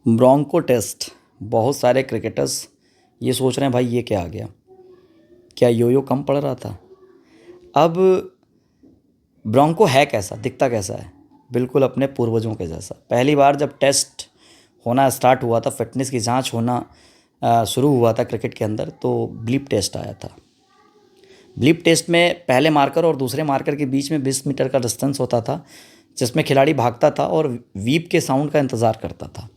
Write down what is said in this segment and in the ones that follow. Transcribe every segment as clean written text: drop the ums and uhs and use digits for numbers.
Bronco test. बहुत सारे cricketers ये सोच रहे हैं भाई ये क्या आ गया, क्या योयो कम पड़ रहा था। अब ब्रोंको है कैसा, दिखता कैसा है? बिल्कुल अपने पूर्वजों के जैसा। पहली बार जब टेस्ट होना स्टार्ट हुआ था, फिटनेस की जांच होना शुरू हुआ था क्रिकेट के अंदर, तो ब्लीप टेस्ट आया था। ब्लीप टेस्ट में पहले मार्कर और दूसरे मार्कर के बीच में 20 मीटर का डिस्टेंस होता था, जिसमें खिलाड़ी भागता था और वीप के साउंड का इंतज़ार करता था।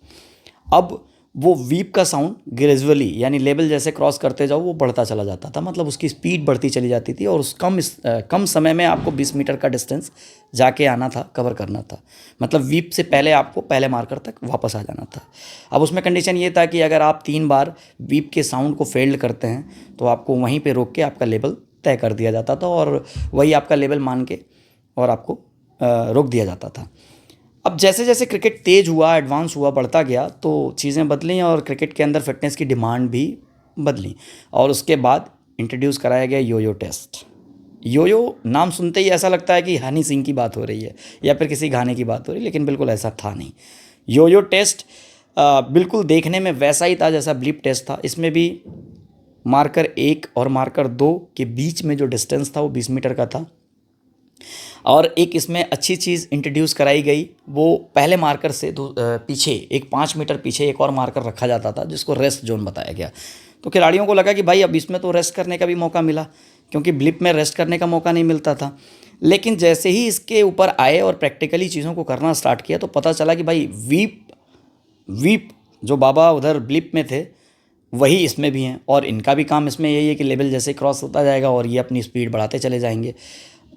अब वो वीप का साउंड ग्रेजुअली यानी लेवल जैसे क्रॉस करते जाओ वो बढ़ता चला जाता था, मतलब उसकी स्पीड बढ़ती चली जाती थी और उस कम समय में आपको 20 मीटर का डिस्टेंस जाके आना था, कवर करना था। मतलब वीप से पहले आपको पहले मार्कर तक वापस आ जाना था। अब उसमें कंडीशन ये था कि अगर आप 3 बार वीप के साउंड को फेल्ड करते हैं तो आपको वहीं पर रोक के आपका लेवल तय कर दिया जाता था और वही आपका लेवल मान के और आपको रोक दिया जाता था। अब जैसे जैसे क्रिकेट तेज़ हुआ, एडवांस हुआ, बढ़ता गया, तो चीज़ें बदली और क्रिकेट के अंदर फिटनेस की डिमांड भी बदली और उसके बाद इंट्रोड्यूस कराया गया योयो टेस्ट। योयो नाम सुनते ही ऐसा लगता है कि हनी सिंह की बात हो रही है या फिर किसी गाने की बात हो रही है, लेकिन बिल्कुल ऐसा था नहीं। योयो टेस्ट बिल्कुल देखने में वैसा ही था जैसा ब्लीप टेस्ट था। इसमें भी मार्कर 1 और मार्कर 2 के बीच में जो डिस्टेंस था वो 20 मीटर का था। और एक इसमें अच्छी चीज़ इंट्रोड्यूस कराई गई, वो पहले मार्कर से पीछे एक 5 मीटर पीछे एक और मार्कर रखा जाता था जिसको रेस्ट जोन बताया गया। तो खिलाड़ियों को लगा कि भाई अब इसमें तो रेस्ट करने का भी मौका मिला, क्योंकि ब्लिप में रेस्ट करने का मौका नहीं मिलता था। लेकिन जैसे ही इसके ऊपर आए और प्रैक्टिकली चीज़ों को करना स्टार्ट किया तो पता चला कि भाई वीप वीप जो बाबा उधर ब्लिप में थे वही इसमें भी हैं और इनका भी काम इसमें यही है कि लेवल जैसे क्रॉस होता जाएगा और ये अपनी स्पीड बढ़ाते चले जाएंगे।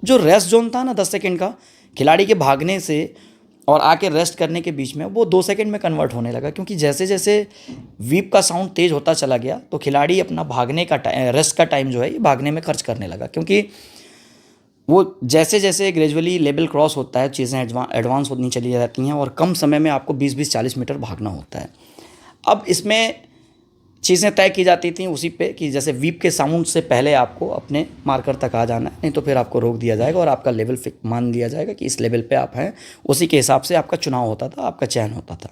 जो रेस्ट जोन था ना 10 सेकंड का, खिलाड़ी के भागने से और आके रेस्ट करने के बीच में वो 2 सेकंड में कन्वर्ट होने लगा, क्योंकि जैसे जैसे वीप का साउंड तेज़ होता चला गया तो खिलाड़ी अपना भागने का रेस्ट का टाइम जो है ये भागने में खर्च करने लगा, क्योंकि वो जैसे जैसे ग्रेजुअली लेवल क्रॉस होता है चीज़ें एडवांस होनी चली जाती हैं और कम समय में आपको 20-40 मीटर भागना होता है। अब इसमें चीज़ें तय की जाती थी उसी पे कि जैसे वीप के साउंड से पहले आपको अपने मार्कर तक आ जाना है, नहीं तो फिर आपको रोक दिया जाएगा और आपका लेवल मान दिया जाएगा कि इस लेवल पे आप हैं। उसी के हिसाब से आपका चुनाव होता था, आपका चयन होता था।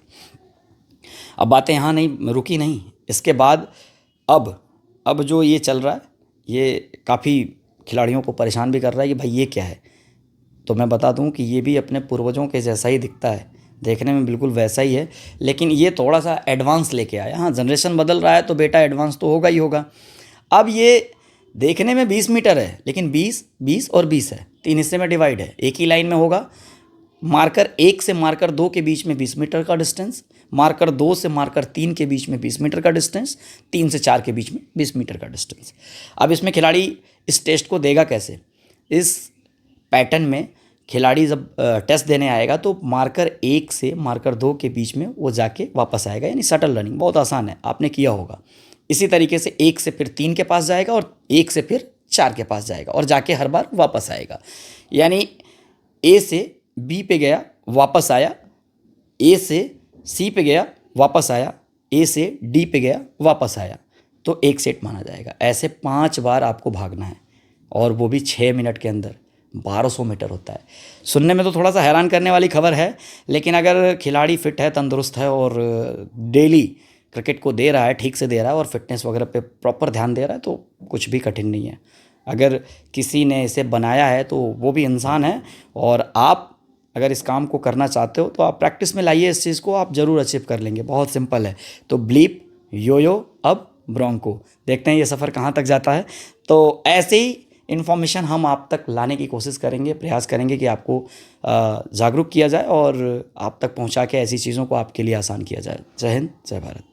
अब बातें यहाँ नहीं रुकी नहीं, इसके बाद अब जो ये चल रहा है ये काफ़ी खिलाड़ियों को परेशान भी कर रहा है कि भाई ये क्या है। तो मैं बता दूं कि ये भी अपने पूर्वजों के जैसा ही दिखता है, देखने में बिल्कुल वैसा ही है, लेकिन ये थोड़ा सा एडवांस लेके आया। हाँ, जनरेशन बदल रहा है तो बेटा एडवांस तो होगा ही होगा। अब ये देखने में 20 मीटर है, लेकिन 20, 20 और 20 है, 3 हिस्से में डिवाइड है। एक ही लाइन में होगा। मार्कर 1 से मार्कर 2 के बीच में 20 मीटर का डिस्टेंस, मार्कर 2 से मार्कर 3 के बीच में 20 मीटर का डिस्टेंस, 3 से 4 के बीच में 20 मीटर का डिस्टेंस। अब इसमें खिलाड़ी इस टेस्ट को देगा कैसे? इस पैटर्न में खिलाड़ी जब टेस्ट देने आएगा तो मार्कर 1 से मार्कर 2 के बीच में वो जाके वापस आएगा, यानी शटल रनिंग। बहुत आसान है, आपने किया होगा। इसी तरीके से 1 से फिर 3 के पास जाएगा और 1 से फिर 4 के पास जाएगा और जाके हर बार वापस आएगा। यानी ए से बी पे गया, वापस आया, ए से सी पे गया, वापस आया, ए से डी पे गया, वापस आया, तो 1 सेट माना जाएगा। ऐसे 5 बार आपको भागना है और वो भी 6 मिनट के अंदर। 1200 मीटर होता है। सुनने में तो थोड़ा सा हैरान करने वाली खबर है, लेकिन अगर खिलाड़ी फिट है, तंदुरुस्त है और डेली क्रिकेट को दे रहा है, ठीक से दे रहा है और फिटनेस वगैरह पे प्रॉपर ध्यान दे रहा है तो कुछ भी कठिन नहीं है। अगर किसी ने इसे बनाया है तो वो भी इंसान है, और आप अगर इस काम को करना चाहते हो तो आप प्रैक्टिस में लाइए इस चीज़ को, आप ज़रूर अचीव कर लेंगे। बहुत सिंपल है। तो ब्लीप, योयो, अब ब्रोंको, देखते हैं ये सफ़र कहाँ तक जाता है। तो ऐसे ही इन्फॉर्मेशन हम आप तक लाने की कोशिश करेंगे, प्रयास करेंगे कि आपको जागरूक किया जाए और आप तक पहुंचा के ऐसी चीज़ों को आपके लिए आसान किया जाए। जय हिंद, जय भारत।